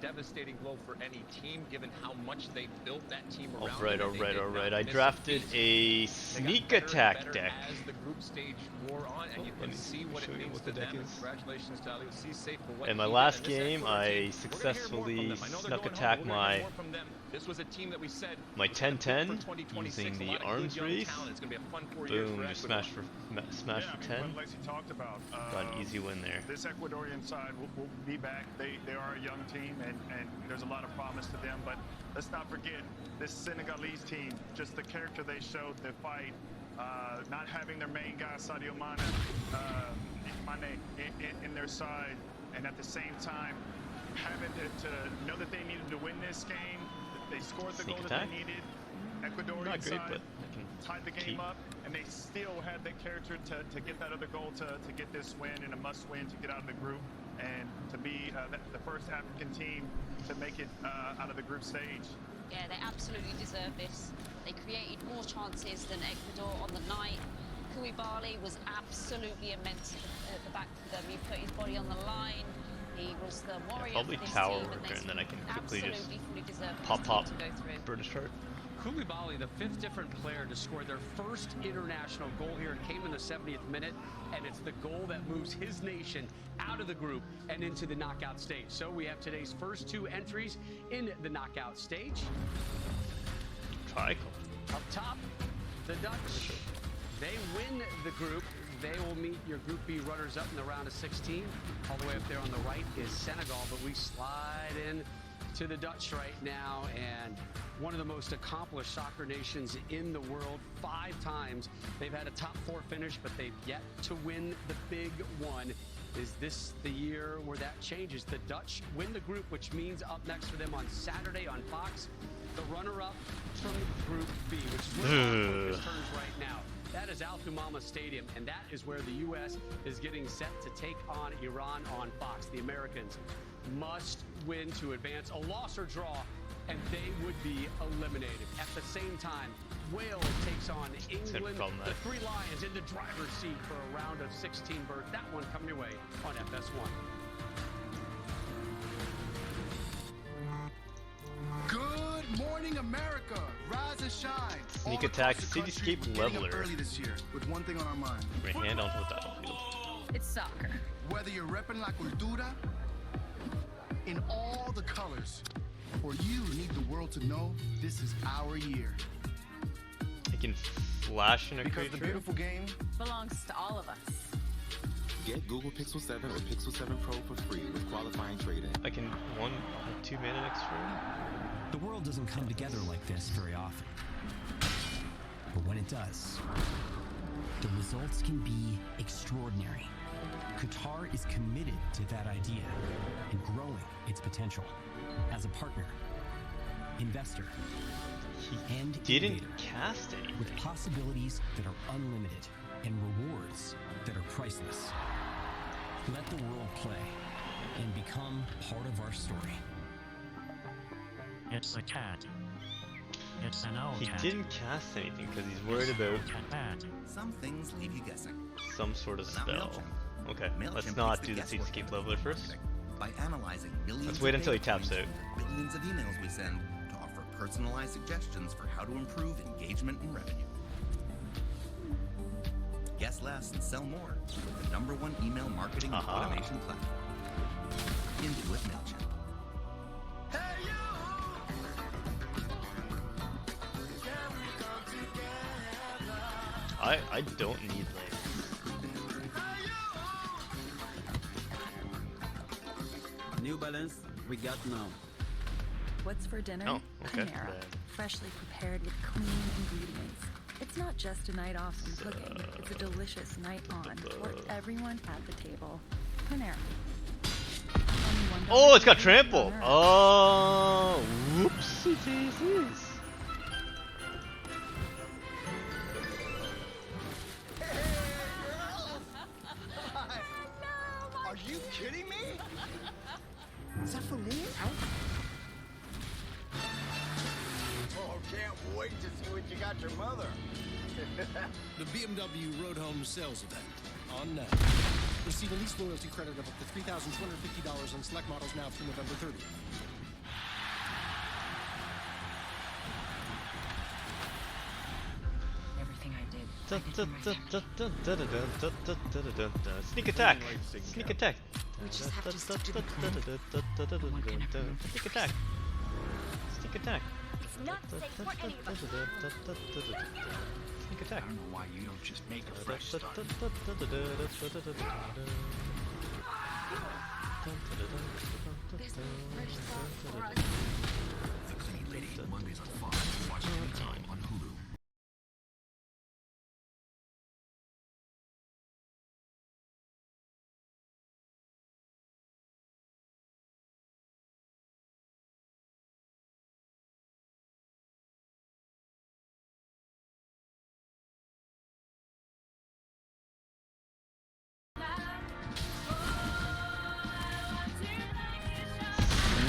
devastating blow for any team, given how much they built that team around. Alright. I drafted a sneak attack deck. As the group stage wore on, and you can see what it means to them. Congratulations to Cityscape for what In my he did. last And this game, Ecuador I team, successfully snuck going attack home, but we're gonna hear my more from them. This was a team that we said my was gonna 10-10 compete for 2026, using a lot the of good arms young race. talent. It's gonna be a fun 4 years Boom, for just Ecuador. smash for 10. What Lacey talked about. Got an easy win there. This Ecuadorian side will be back. They are a young team, and there's a lot of promise to them. But let's not forget this Senegalese team, just the character they showed, the fight, not having their main guy, Sadio Mane, in their side, and at the same time having to know that they needed to win this game. They scored the goal that they needed. Ecuadorian side tied the game up, and they still had the character to get that other goal to get this win, and a must win to get out of the group and to be the first African team to make it out of the group stage. Yeah, they absolutely deserve this. They created more chances than Ecuador on the night. Koulibaly was absolutely immense at the back of them. He put his body on the line. He was the warrior Probably for this tower team, worker, and then I can quickly just fully deserve pop to go through. British chart. Koulibaly, the 5th different player to score their first international goal here. It came in the 70th minute, and it's the goal that moves his nation out of the group and into the knockout stage. So we have today's first 2 entries in the knockout stage. Tricle. Up top, the Dutch. They win the group. They will meet your Group B runners-up in the round of 16. All the way up there on the right is Senegal, but we slide in to the Dutch right now, and one of the most accomplished soccer nations in the world. 5 times they've had a top 4 finish, but they've yet to win the big one. Is this the year where that changes? The Dutch win the group, which means up next for them on Saturday on Fox, the runner-up from Group B, which is where the focus turns right now. That is Al Thumama Stadium, and that is where the U.S. is getting set to take on Iran on Fox. The Americans must win to advance. A loss or draw, and they would be eliminated. At the same time, Wales takes on England. The 3 Lions in the driver's seat for a round of 16 berth. That one coming your way on FS1. Good morning, America. Rise and shine. Sneak attack, Cityscape Leveler. Early this year, with one thing on our mind. Bring hand onto the battlefield. It's soccer. Whether you're repping La Cultura in all the colors, or you need the world to know this is our year. I can flash in a Because the creature. beautiful game Belongs to all of us. Get Google Pixel 7 or Pixel 7 Pro for free with qualifying trade-in. I can 2 mana next turn. The world doesn't come together like this very often. But when it does, the results can be extraordinary. Qatar is committed to that idea and growing its potential as a partner, investor, and Didn't innovator, cast anything. with possibilities that are unlimited and rewards that are priceless. Let the world play and become part of our story. It's a cat. It's an old He cat. didn't cast anything because he's worried about Cat. Some things leave you guessing. some sort of But not spell. MailChimp. Okay, let's MailChimp not takes do the guesswork Cityscape out of Leveler first. marketing by analyzing millions Let's wait of until he data taps points out. from billions of emails we send to offer personalized suggestions for how to improve engagement and revenue. Guess less and sell more with the #1 email marketing and automation platform. Intuit MailChimp. I don't need land. New Balance, we got now. What's for dinner? Oh, okay. Panera. Freshly prepared with clean ingredients. It's not just a night off from cooking. It's a delicious night on for everyone at the table. Panera. Oh, it's got trample. Oh, whoopsie daisies. Are you kidding me? Is that for me? Oh, can't wait to see what you got your mother. The BMW Road Home sales event on now. Receive a lease loyalty credit of up to $3,250 on select models now through November 30th. Sneak attack! Sneak attack! We just have to stick to the plan. Sneak attack! Sneak attack! It's not safe for any of us. Sneak attack! I don't know why you don't just make a fresh start. There's no fresh start for us. The Clean Lady, Mondays on Fox. Watch anytime on Hulu.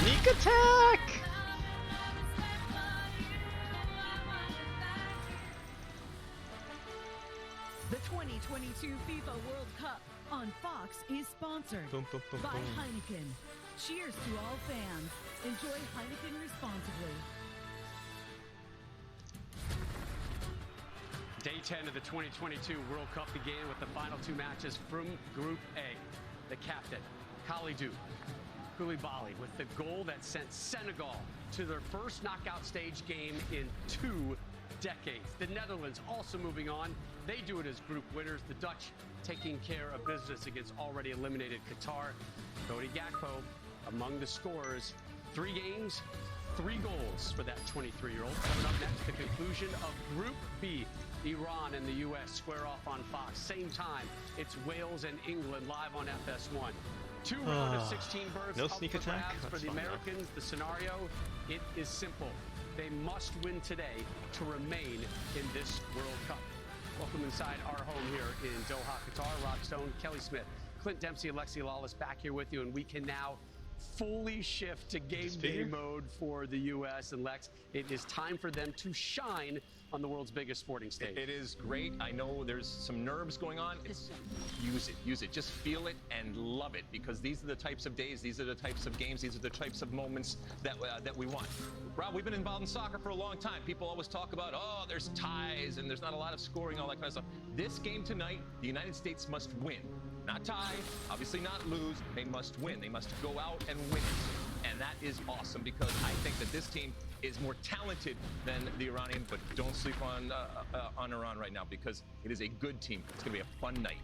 Sneak attack! The 2022 FIFA World Cup on Fox is sponsored by Heineken. Cheers to all fans. Enjoy Heineken responsibly. Day 10 of the 2022 World Cup began with the final two matches from Group A. The captain, Kalidou Koulibaly, with the goal that sent Senegal to their first knockout stage game in 2 decades. The Netherlands also moving on. They do it as group winners. The Dutch taking care of business against already eliminated Qatar. Cody Gakpo among the scorers. 3 games, 3 goals for that 23-year-old. Coming up next, the conclusion of Group B. Iran and the U.S. square off on Fox. Same time, it's Wales and England live on FS1. 2 round of 16 berths no up sneak for attack? grabs for the Americans. The scenario, it is simple. They must win today to remain in this World Cup. Welcome inside our home here in Doha, Qatar. Rob Stone, Kelly Smith, Clint Dempsey, Alexi Lawless back here with you, and we can now fully shift to game day mode for the U.S. and Lex. It is time for them to shine on the world's biggest sporting stage. It is great. I know there's some nerves going on. Use it. Just feel it and love it, because these are the types of days, these are the types of games, these are the types of moments that we want. Rob, we've been involved in soccer for a long time. People always talk about, oh, there's ties and there's not a lot of scoring, all that kind of stuff. This game tonight, the United States must win. Not tie, obviously not lose. They must win. They must go out and win it. And that is awesome, because I think that this team is more talented than the Iranian, but don't sleep on Iran right now, because it is a good team. It's going to be a fun night.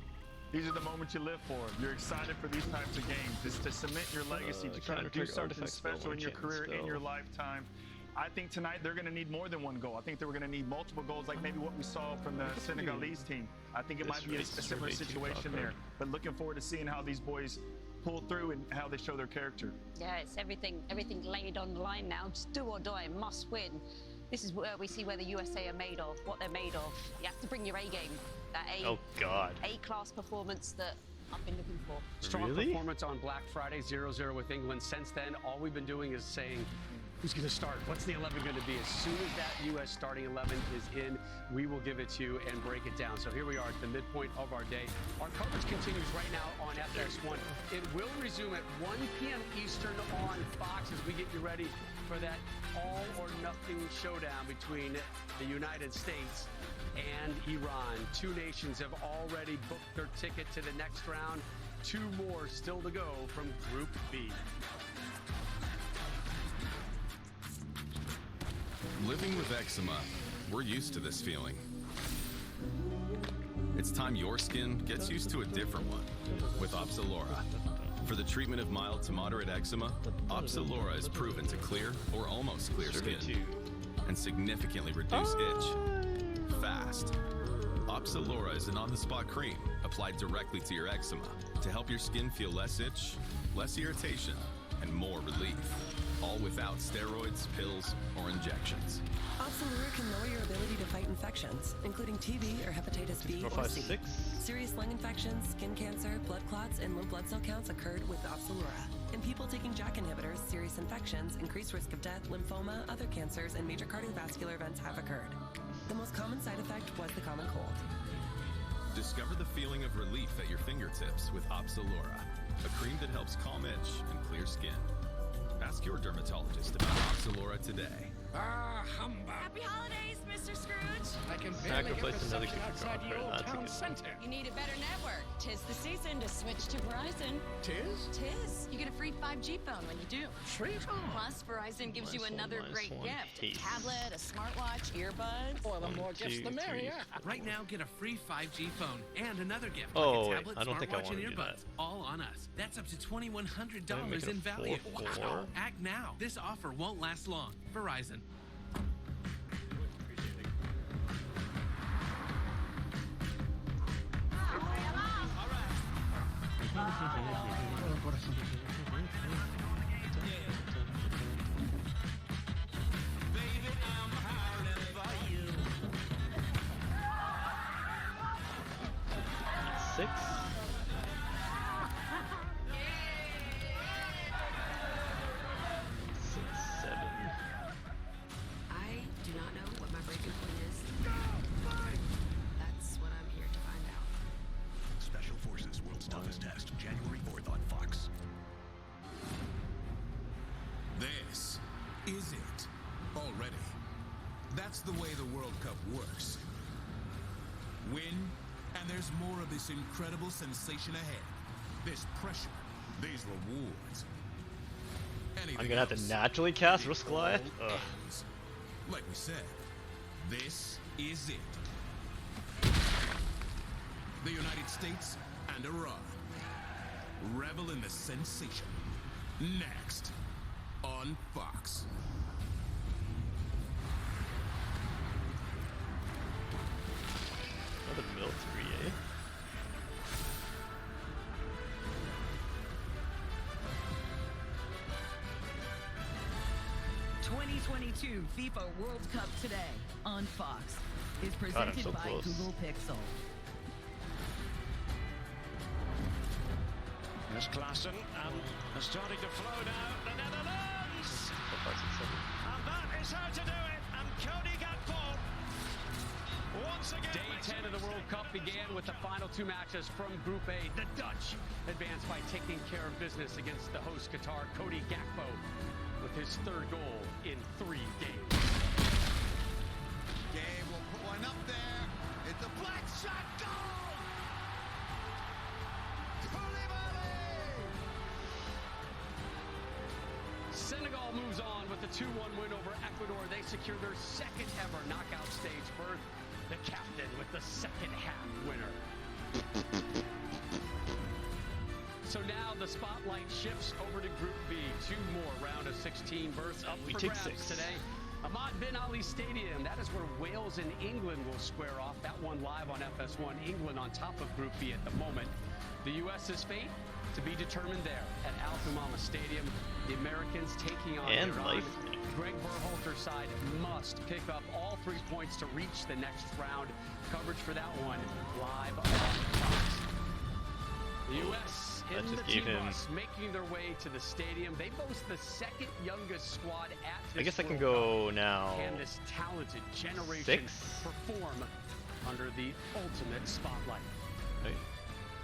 These are the moments you live for. You're excited for these types of games. It's to cement your legacy, to try to do something special in your career, in your lifetime. I think tonight they're going to need more than 1 goal. I think they were going to need multiple goals, like maybe what we saw from the Senegalese team. I think it might be a similar situation there. But looking forward to seeing how these boys pull through and how they show their character. Yeah, it's everything laid on the line now. Just do or die, must win. This is where we see where the USA are made of, what they're made of. You have to bring your A game, that A-class performance that I've been looking for. Strong performance on Black Friday, 0-0 with England. Since then, all we've been doing is saying, who's going to start? What's the 11 going to be? As soon as that U.S. starting 11 is in, we will give it to you and break it down. So here we are at the midpoint of our day. Our coverage continues right now on FS1. It will resume at 1 p.m. Eastern on Fox as we get you ready for that all-or-nothing showdown between the United States and Iran. 2 nations have already booked their ticket to the next round. 2 more still to go from Group B. Living with eczema, we're used to this feeling. It's time your skin gets used to a different one with Opsilora. For the treatment of mild to moderate eczema, Opsilora is proven to clear or almost clear skin and significantly reduce itch fast. Opsilora is an on-the-spot cream applied directly to your eczema to help your skin feel less itch, less irritation, and more relief. All without steroids, pills, or injections. Opsilura can lower your ability to fight infections, including TB or hepatitis B or C. Serious lung infections, skin cancer, blood clots, and low blood cell counts occurred with Opsilura. In people taking JAK inhibitors, serious infections, increased risk of death, lymphoma, other cancers, and major cardiovascular events have occurred. The most common side effect was the common cold. Discover the feeling of relief at your fingertips with Opsilura, a cream that helps calm itch and clear skin. Ask Ask your dermatologist about Oxalora today. Ah, humbug. Happy holidays, Mr. Scrooge. I can barely get Sacrifice another reception outside the old town center. You need a better network. Tis the season to switch to Verizon. Tis. You get a free 5G phone when you do. Free phone? Plus, Verizon gives you another great gift. Haste. A tablet, a smartwatch, earbuds. Well, the more gifts, the merrier. Right now, get a free 5G phone and another gift Oh, like a wait, tablet, I don't think I smartwatch, wanna and do earbuds. All on us. That's up to $2,100 Can I make it a in value. 4-4? Wow. Act now. This offer won't last long. Verizon. Six. Seven. I do not know what my breaking point is. That's what I'm here to find out. Special Forces World's Toughest Test, January 4th on Fox. This is it. Already. That's the way the World Cup works. Win, and there's more of this incredible sensation ahead. This pressure, these rewards. I'm gonna have to naturally cast Risk Goliath? Ugh. Like we said, this is it. The United States and Iran. Revel in the sensation. Next on Fox. Another military, eh? '22 FIFA World Cup today on Fox is God, I'm presented so by close. Google Pixel. There's Klaassen, and they're starting to flow now. The Netherlands! And that is how to do it. And Cody Gakpo once again. Day 10 of the World Cup began with the final two matches from Group A. The Dutch advanced by taking care of business against the host Qatar, Cody Gakpo, with his third goal in 3 games. Gabe will put one up there. It's a black shot goal! Senegal moves on with the 2-1 win over Ecuador. They secure their second ever knockout stage berth. The captain with the second half winner. So now the spotlight shifts over to Group B. 2 more round of 16 berths up We for take grabs 6. today. Ahmad Bin Ali Stadium, that is where Wales and England will square off. That one live on FS1. England on top of Group B at the moment. The U.S.'s fate to be determined there at Al Thumama Stadium. The Americans taking on And Iran. life. Greg Berhalter's side must pick up all 3 points to reach the next round. Coverage for that one live on Fox. The U.S. That in the just gave him- T-bus making their way to the stadium. They boast the second youngest squad at this I guess I can World go now. Cup. Can this talented generation 6. perform under the ultimate spotlight? Right.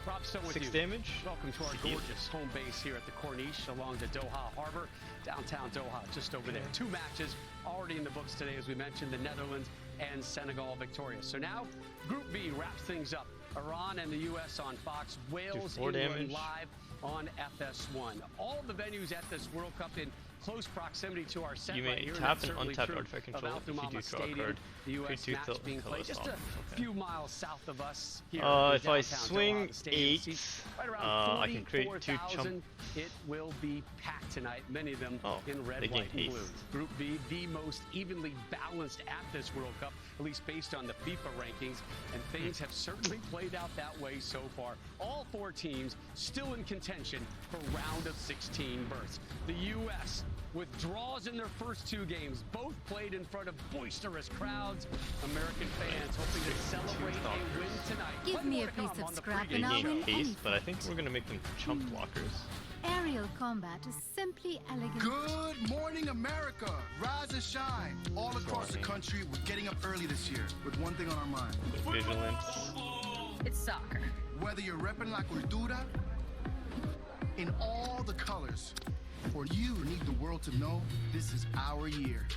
Rob Stone with 6 you. damage. Welcome to our gorgeous home base here at the Corniche along the Doha Harbor, downtown Doha, just over there. 2 matches already in the books today, as we mentioned, the Netherlands and Senegal victorious. So now Group B wraps things up. Iran and the U.S. on Fox, Wales, 4 England damage. live on FS1. All the venues at this World Cup in close proximity to our set You right may here. tap That's an certainly untapped true artifact of control Al if you do Thumama draw a Stadium, card. the U.S. Create 2 match being colors played just off. a Okay. few miles south of us here. If I in downtown swing Doha. The stadium 8, seats right around I can create 2 chump. 44,000. It will be packed tonight, many of them in red, they white, gained and blue. haste. Group B, the most evenly balanced at this World Cup, at least based on the FIFA rankings, and things have certainly played out that way so far. All 4 teams still in contention for round of 16 berths. The U.S. with draws in their first 2 games, both played in front of boisterous crowds. American fans hoping to celebrate a win tonight. Give Plenty me more a to come piece of on the scrap pregame and I'll show. win Haste, but I think we're gonna make them chump blockers. Aerial combat is simply elegant. Good morning, America. Rise and shine. All across the country, we're getting up early this year with one thing on our mind. Vigilance. It's soccer. Whether you're repping La Cultura in all the colors or you need the world to know this is our year.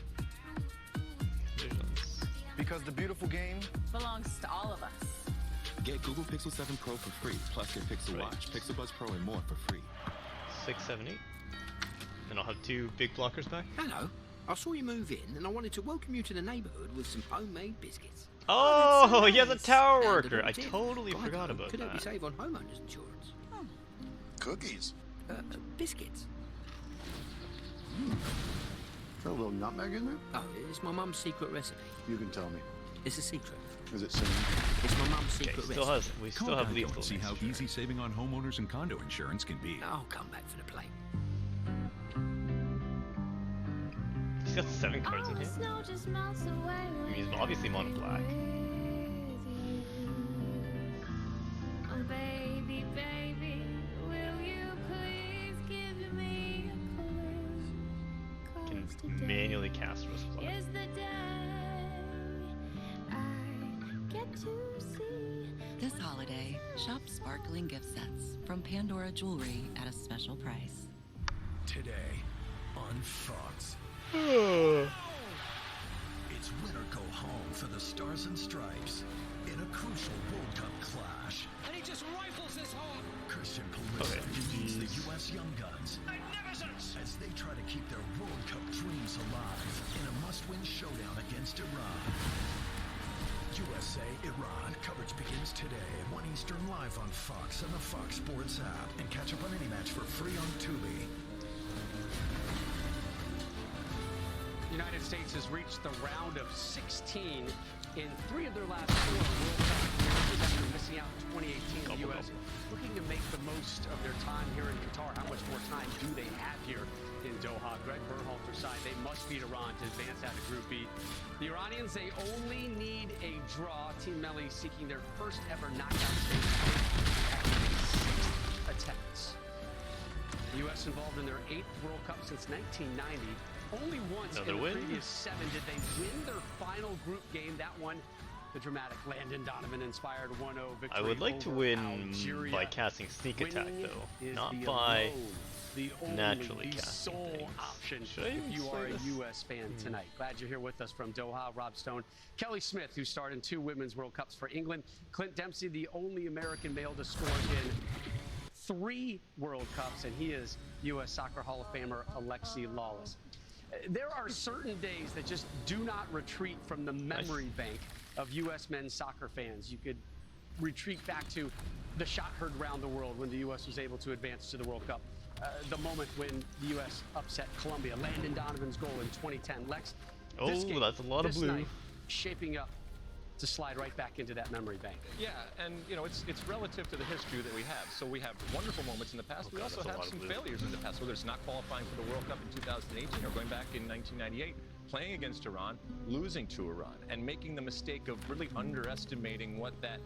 Because the beautiful game belongs to all of us. Get Google Pixel 7 Pro for free, plus get Pixel Watch, Pixel Buds Pro, and more for free. 6, 7, 8. And I'll have 2 big blockers back. Hello. I saw you move in, and I wanted to welcome you to the neighborhood with some homemade biscuits. Oh, so he has a nice. tower And worker. an I tip. totally Righto, forgot about could help you that. save on homeowners insurance. cookies. Biscuits. Throw a little nutmeg in there? Oh, it's my mum's secret recipe. You can tell me. It's a secret. Is it cinnamon? It's my mum's secret Okay, recipe. we still have legal. See how easy saving on homeowners and condo insurance can be. I'll come back for the plate. He's got 7 cards in here. I mean, he's obviously mono black. Baby, baby, will you please give me a clue? Can manually cast Rose Flood. Is the day I get to see. This holiday, shop sparkling gift sets from Pandora Jewelry at a special price. Today on Fox. It's win or go home for the Stars and Stripes in a crucial World Cup clash. And he just rifles this home. Christian Pulisic leads the U.S. Young Guns as they try to keep their World Cup dreams alive in a must-win showdown against Iran. USA-Iran coverage begins today at 1 Eastern live on Fox and the Fox Sports app. And catch up on any match for free on Tubi. The United States has reached the round of 16 in 3 of their last 4 World Cup appearances after missing out in 2018. The U.S. looking to make the most of their time here in Qatar. How much more time do they have here in Doha? Greg Berhalter's side, they must beat Iran to advance out of Group B. The Iranians, they only need a draw. Team Melli seeking their first ever knockout stage after 6 attempts. The U.S. involved in their 8th World Cup since 1990. Only once in the previous 7 did they win their final group game. That one, the dramatic Landon Donovan-inspired 1-0 victory. I would like to win by casting Sneak Attack, though, not by naturally casting sole option if you are a U.S. fan tonight. Glad you're here with us from Doha. Rob Stone, Kelly Smith, who starred in 2 Women's World Cups for England. Clint Dempsey, the only American male to score in 3 World Cups, and he is U.S. Soccer Hall of Famer Alexi Lawless. There are certain days that just do not retreat from the memory bank of U.S. men's soccer fans. You could retreat back to the shot heard around the world when the U.S. was able to advance to the World Cup. The moment when the U.S. upset Colombia, Landon Donovan's goal in 2010. Lex, this game, that's a lot of blue. Night, shaping up to slide right back into that memory bank. Yeah, and you know, it's relative to the history that we have. So we have wonderful moments in the past. We also have some failures in the past, whether it's not qualifying for the World Cup in 2018 or going back in 1998, playing against Iran, losing to Iran, and making the mistake of really underestimating what that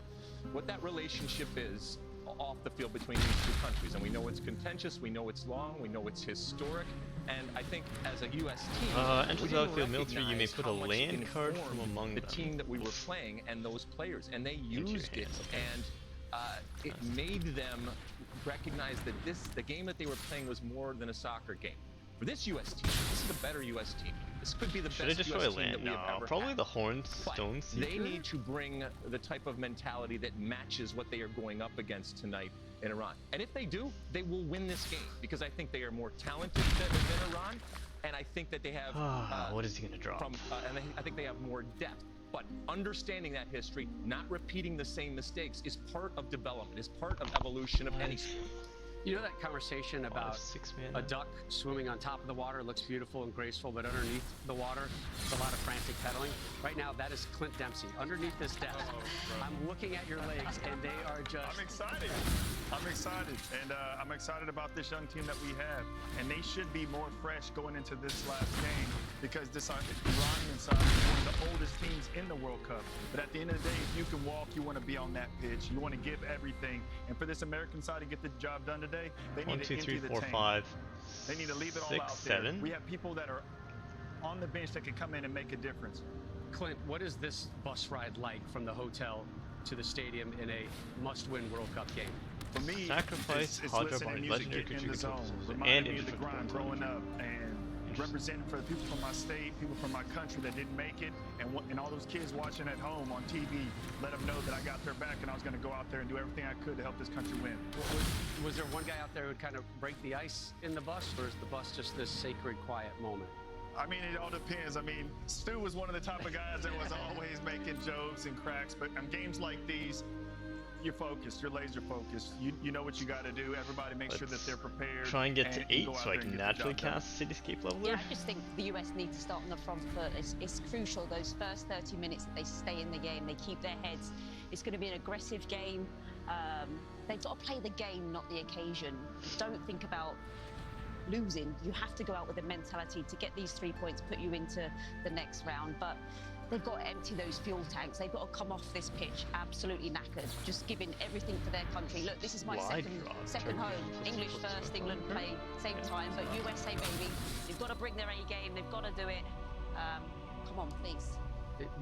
relationship is off the field between these 2 countries. And we know it's contentious, we know it's long, we know it's historic, and I think as a U.S. team, enters outfield military, you may put a land card from among the team that we were playing and those players, and they used it, and it made them recognize that the game that they were playing was more than a soccer game. For this U.S. team, this is a better U.S. team. This could be the best U.S. team that we have ever probably had. the Horned Stone Seeker. They need to bring the type of mentality that matches what they are going up against tonight in Iran. And if they do, they will win this game, because I think they are more talented than Iran, and I think that they have... what is he going to drop? I think they have more depth. But understanding that history, not repeating the same mistakes, is part of development, is part of evolution of any sport. You know that conversation about a duck swimming on top of the water looks beautiful and graceful, but underneath the water, it's a lot of frantic pedaling? Right now, that is Clint Dempsey. Underneath this desk, I'm looking at your legs, and they are just... I'm excited. And I'm excited about this young team that we have. And they should be more fresh going into this last game, because this Iranian side is one of the oldest teams in the World Cup. But at the end of the day, if you can walk, you want to be on that pitch. You want to give everything. And for this American side to get the job done today, they need to empty the tank. They need to leave it all out there. We have people that are on the bench that can come in and make a difference. Clint, what is this bus ride like from the hotel to the stadium in a must-win World Cup game. For me, Sacrifice, it's Hydra listening to Bond, music, legendary getting in the creature zone, controls, reminding and me of the indifferent grind control. growing up, and representing for the people from my state, people from my country that didn't make it, and all those kids watching at home on TV, let them know that I got their back and I was going to go out there and do everything I could to help this country win. Was there one guy out there who would kind of break the ice in the bus, or is the bus just this sacred, quiet moment? I mean, it all depends. I mean, Stu was one of the type of guys that was always making jokes and cracks, but on games like these, you're focused, you're laser focused. You know what you got to do. Everybody make sure that they're prepared. Try and get to 8 go out so I there and can get the naturally job done. cast Cityscape Leveler. Yeah, I just think the US need to start on the front foot. It's crucial, those first 30 minutes that they stay in the game, they keep their heads. It's going to be an aggressive game. They've got to play the game, not the occasion. Don't think about losing. You have to go out with a mentality to get these 3 points, put you into the next round. But they've got to empty those fuel tanks. They've got to come off this pitch absolutely knackered, just giving everything for their country. Look, this is my second home. English first, England play same time, but USA, baby. They've got to bring their A game. They've got to do it. Come on, please.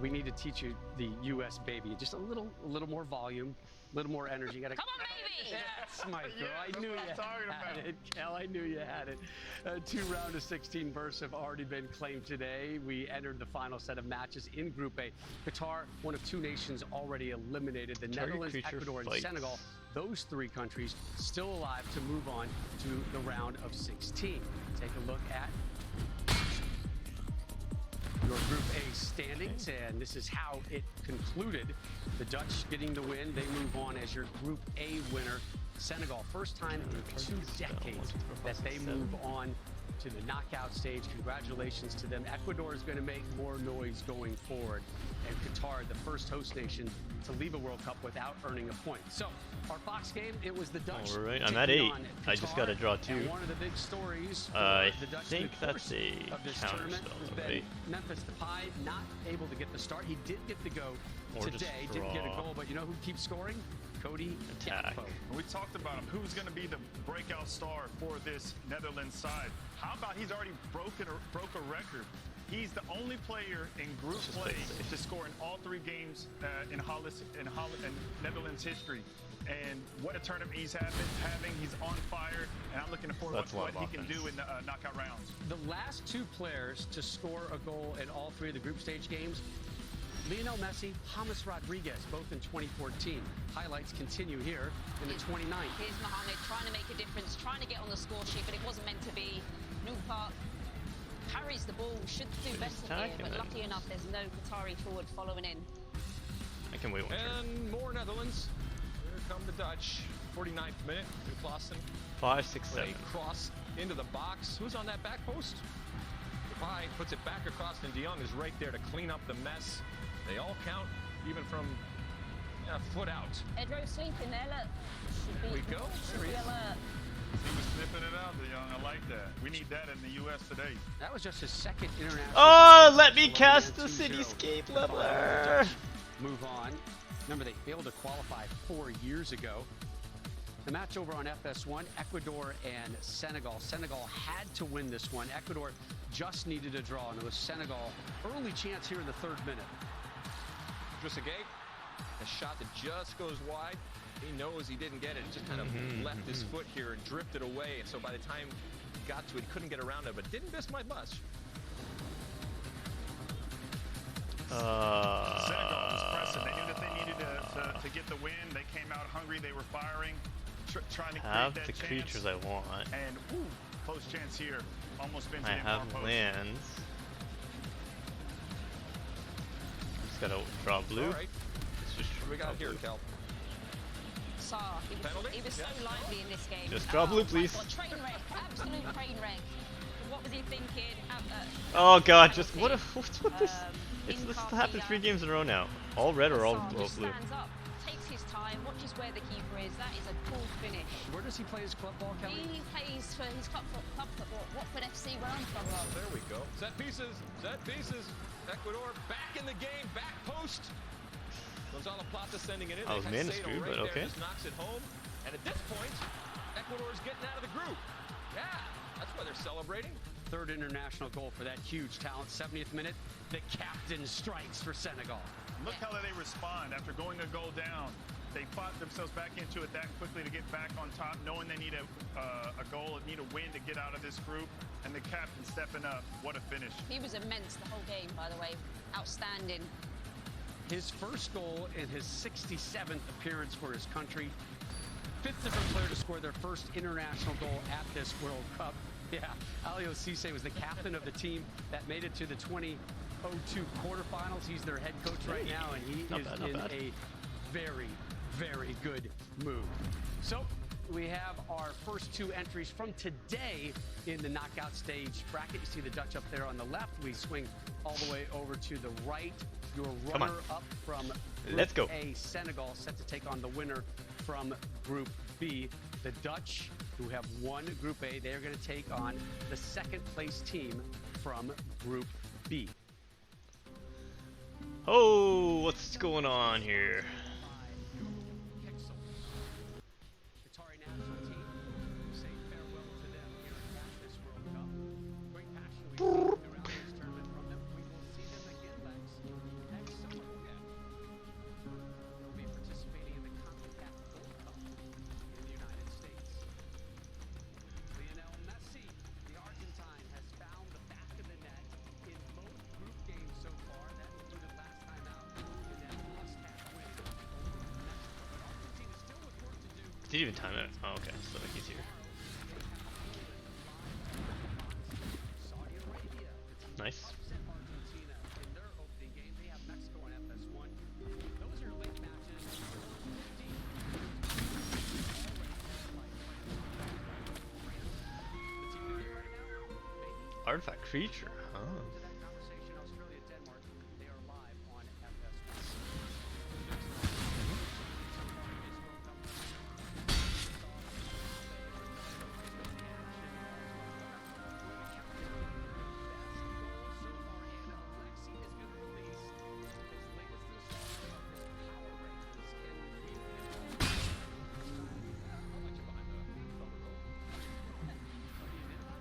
We need to teach you the U.S. baby. Just a little more volume, a little more energy. You gotta, come on, baby! That's my girl. I knew you had it, Kel. I knew you had it. 2 round of 16 berths have already been claimed today. We entered the final set of matches in Group A. Qatar, one of 2 nations already eliminated. The Netherlands, Ecuador, and Senegal. Those 3 countries still alive to move on to the round of 16. Take a look at your Group A standings, and this is how it concluded. The Dutch getting the win. They move on as your Group A winner. Senegal, first time in 2 decades that they move on to the knockout stage. Congratulations to them. Ecuador is going to make more noise going forward. And Qatar, the first host nation to leave a World Cup without earning a point. So, our Fox game, it was the Dutch. All right, I'm at 8. I just got to draw 2. And one of the big stories for I the Dutch think that's a counter spell, right? Memphis Depay not able to get the start. He did get the go today, didn't get a goal, but you know who keeps scoring? Cody Gakpo. We talked about him. Who's going to be the breakout star for this Netherlands side? How about he's already broke a record? He's the only player in group play to score in all 3 games in Netherlands history. And what a tournament he's having. He's on fire, and I'm looking forward to what he can do in the knockout rounds. The last 2 players to score a goal in all 3 of the group stage games, Lionel Messi, James Rodriguez, both in 2014. Highlights continue here in the 29th. Here's Mohamed trying to make a difference, trying to get on the score sheet, but it wasn't meant to be. Nupa carries the ball, should do better here, but lucky enough, there's no Qatari forward following in. I can wait 1 turn. And more Netherlands. Here come the Dutch. 49th minute. Klaassen. 5, 6, 7. Cross into the box. Who's on that back post? Depay puts it back across, and De Jong is right there to clean up the mess. They all count, even from a foot out. Edro sleeping there, look. There we go. Should be alert. He was sniffing it out, De Jong. I like that. We need that in the U.S. today. That was just his 2nd international. Oh, let me cast the Cityscape Leveler. Move on. Remember, they failed to qualify 4 years ago. The match over on FS1, Ecuador and Senegal. Senegal had to win this one. Ecuador just needed a draw, and it was Senegal. Early chance here in the 3rd minute. Trezeguet, a shot that just goes wide. He knows he didn't get it. It just kind of left his foot here and drifted away. And so by the time he got to it, he couldn't get around it, but didn't miss my bus. Senegal was pressing. They knew that they needed to get the win. They came out hungry. They were firing, trying to create that the chance. creatures I want. And close chance here. Almost been to I the have far post. lands. Just gotta draw blue. All right. What we got here, Kel? Saar, he was so lively in this game. Just draw blue, please. Train wreck, absolute train wreck. What was he thinking? Oh god, just what's with this? This happened 3 games in a row now. All red or all blue? Stands up, takes his time, watches where the keeper is. That is a cool finish. Where does he play his club ball, Kelly? He plays for his club football. Watford FC, where I'm from. Oh, there we go. Set pieces. Ecuador back in the game. Back post. Gonzalo Plata sending it in. I was mana screwed, but okay. Just knocks it home. And at this point, Ecuador's getting out of the group. Yeah, that's why they're celebrating. Third international goal for that huge talent. 70th minute, the captain strikes for Senegal. Look how they respond after going a goal down. They fought themselves back into it that quickly to get back on top, knowing they need a goal, need a win to get out of this group, and the captain stepping up. What a finish. He was immense the whole game, by the way. Outstanding. His first goal in his 67th appearance for his country. 5th different player to score their first international goal at this World Cup. Yeah, Aliou Cisse was the captain of the team that made it to the 2002 quarterfinals. He's their head coach right now, and he is in a very, very good mood. So we have our first 2 entries from today in the knockout stage bracket. You see the Dutch up there on the left. We swing all the way over to the right. Your runner-up from Group A, Senegal, set to take on the winner from Group B. The Dutch, who have won Group A, they're going to take on the second-place team from Group B. Oh, what's going on here? Did you even time it? Oh, okay, so like he's here. Nice. Artifact creature, huh?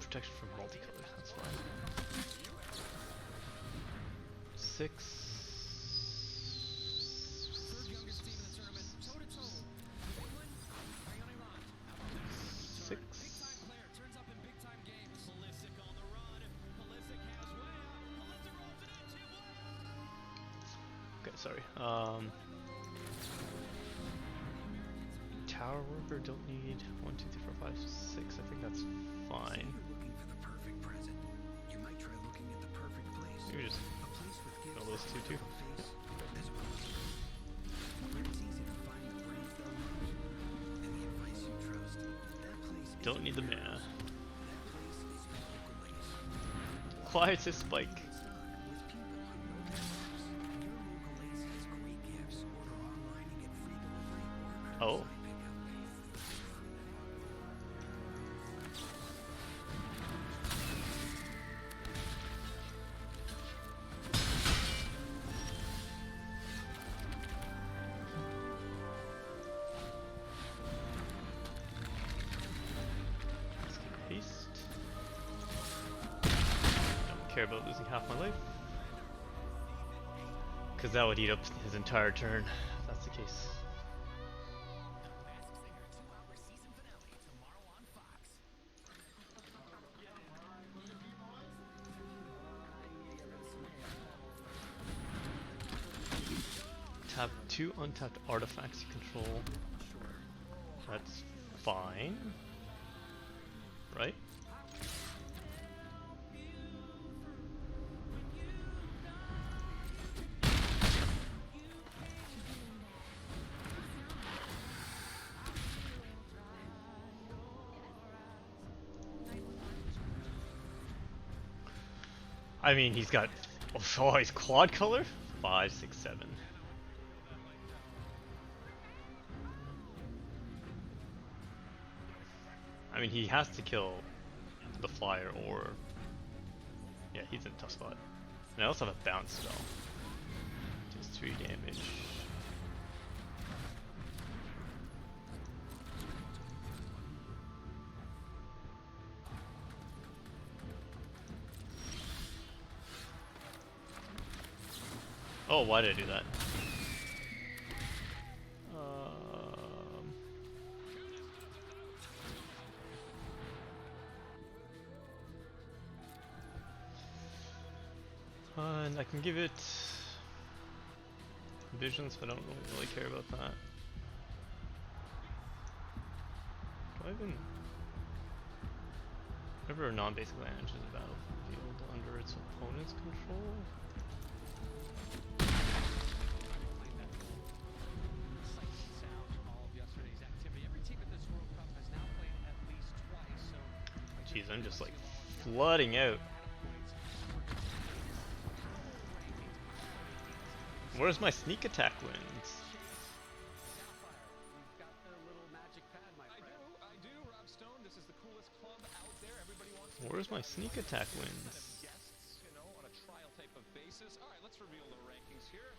Protection from multicolors, that's fine. 6. 6. Okay, sorry. Tower worker don't need 1, 2, 3, 4, 5, 6. I think that's fine. Maybe just go list 2 too. Don't need the mana. Quiet as spike. Oh. Care about losing half my life, because that would eat up his entire turn if that's the case. Tap 2 untapped artifacts you control. That's fine, right? I mean, he's got, oh, he's quad color? 5, 6, 7. I mean, he has to kill the flyer or, yeah, he's in a tough spot. And I also have a bounce spell. Just 3 damage. Oh, why did I do that? And I can give it visions, but I don't really care about that. Do I even... Whenever a non-basic land enters the battlefield under its opponent's control? Jeez, I'm just like flooding out. Where's my sneak attack wins? Where's my sneak attack wins? You know, on a trial type of basis. All right, let's reveal the rankings here.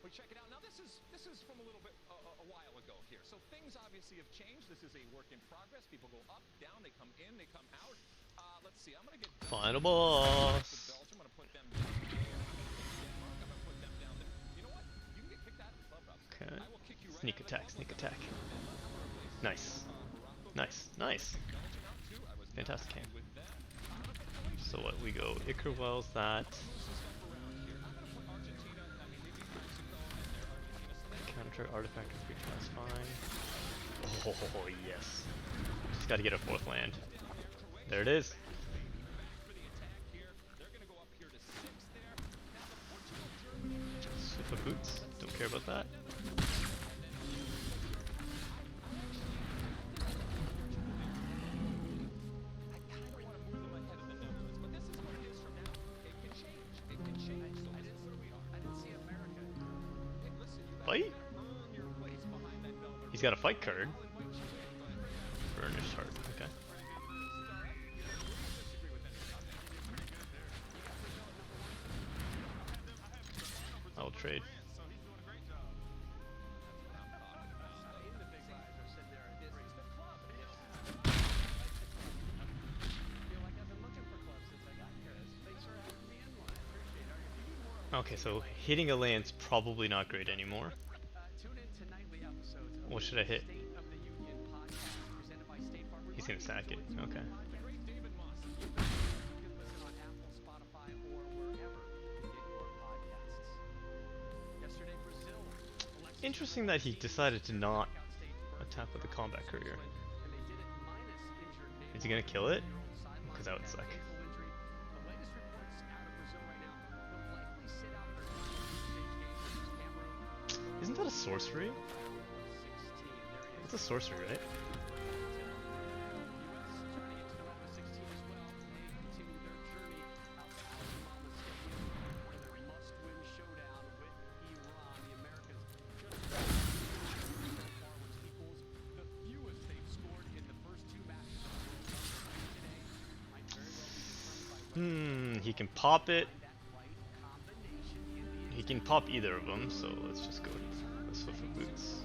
We check it out. Now this is from a little bit a while ago here. So things obviously have changed. This is a work in progress. People go up, down, they come in, they come out. Let's see. I'm gonna get final boss. Belgium. I'm gonna put them down here. I'm gonna put them down there. You know what? You can get kicked out of the club, Rob. Okay. I will kick you right Sneak attack, sneak attack. Nice. Nice, nice. Fantastic game. So what, we go Icar Wells that. Counter artifact and creature, that's fine. Oh yes. Just gotta get a 4th land. There it is. Super boots, don't care about that. Fight? He's got a fight card. Burnished Heart, okay. I'll trade. Okay, so hitting a land's probably not great anymore. What should I hit? He's gonna sack it. Okay. Interesting that he decided to not attack with the combat courier. Is he gonna kill it? Because that would suck. Isn't that a sorcery? It's a sorcery, right? He can pop it. He can pop either of them, so let's just go. Let's go for boots.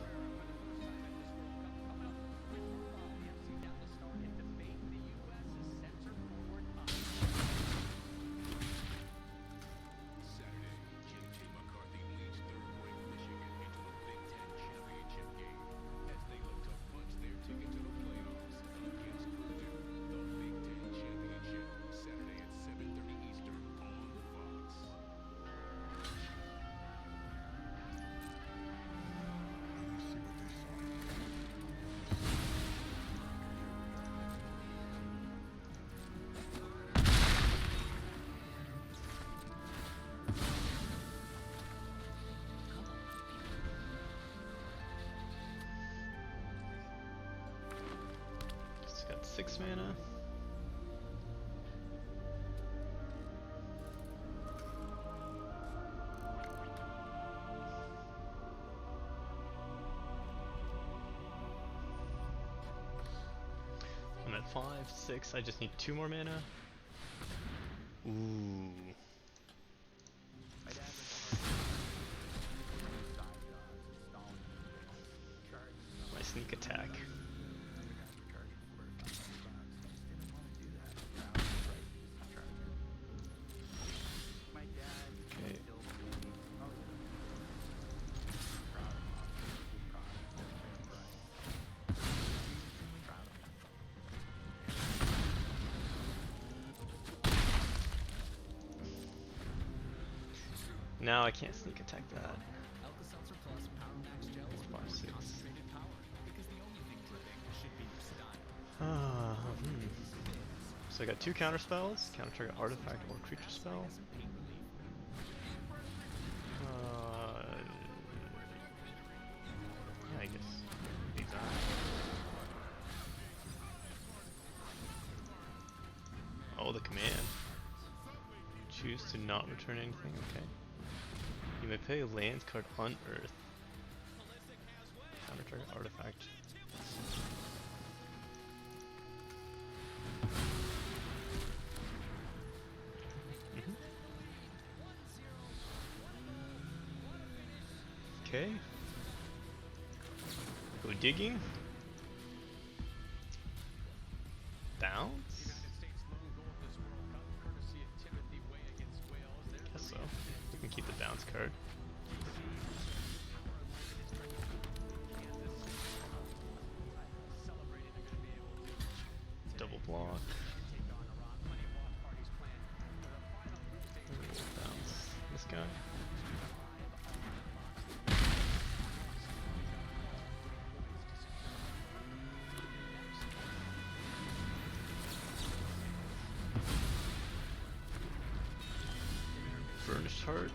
Got 6 mana. I'm at 5, 6. I just need 2 more mana. Ooh. My sneak attack. Now I can't sneak attack that. 4, 5, 6. So I got 2 counter spells, counter target artifact or creature spell. Yeah, I guess these are. Oh, the command. Choose to not return anything, okay. You may play a land card unearth. Counter target artifact. Okay. Go digging. Bounce. Guess so. We can keep the bounce card. Double block. Bounce this guy. Burnished Heart.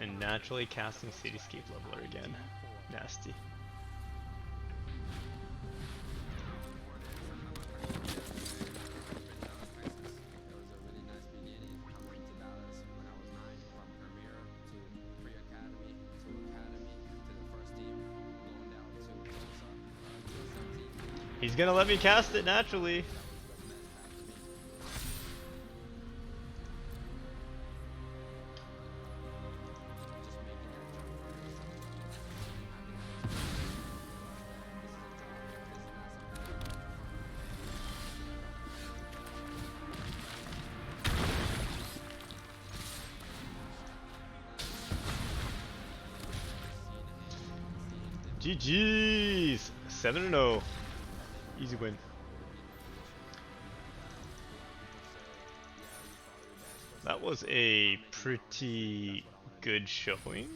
And naturally casting Cityscape Leveler again. Nasty. He's gonna let me cast it naturally. GG's! 7-0. Easy win. That was a pretty good showing.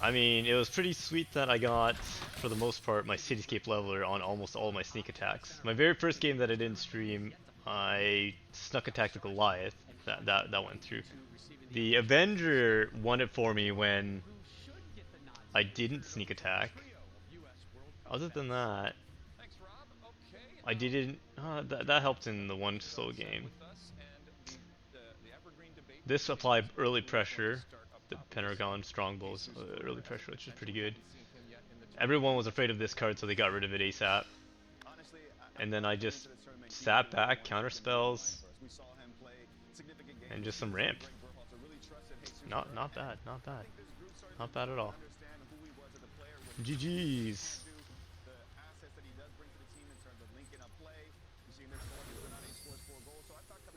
I mean, it was pretty sweet that I got, for the most part, my Cityscape Leveler on almost all my sneak attacks. My very first game that I didn't stream, I snuck attacked the Goliath. That went through. The Avenger won it for me when I didn't sneak attack. Other than that, I didn't. That helped in the one slow game. This applied early pressure. The Pentagon Strongbows early pressure, which is pretty good. Everyone was afraid of this card, so they got rid of it ASAP. And then I just sat back, counter spells, and just some ramp. Not bad, not bad, not bad at all. GG's.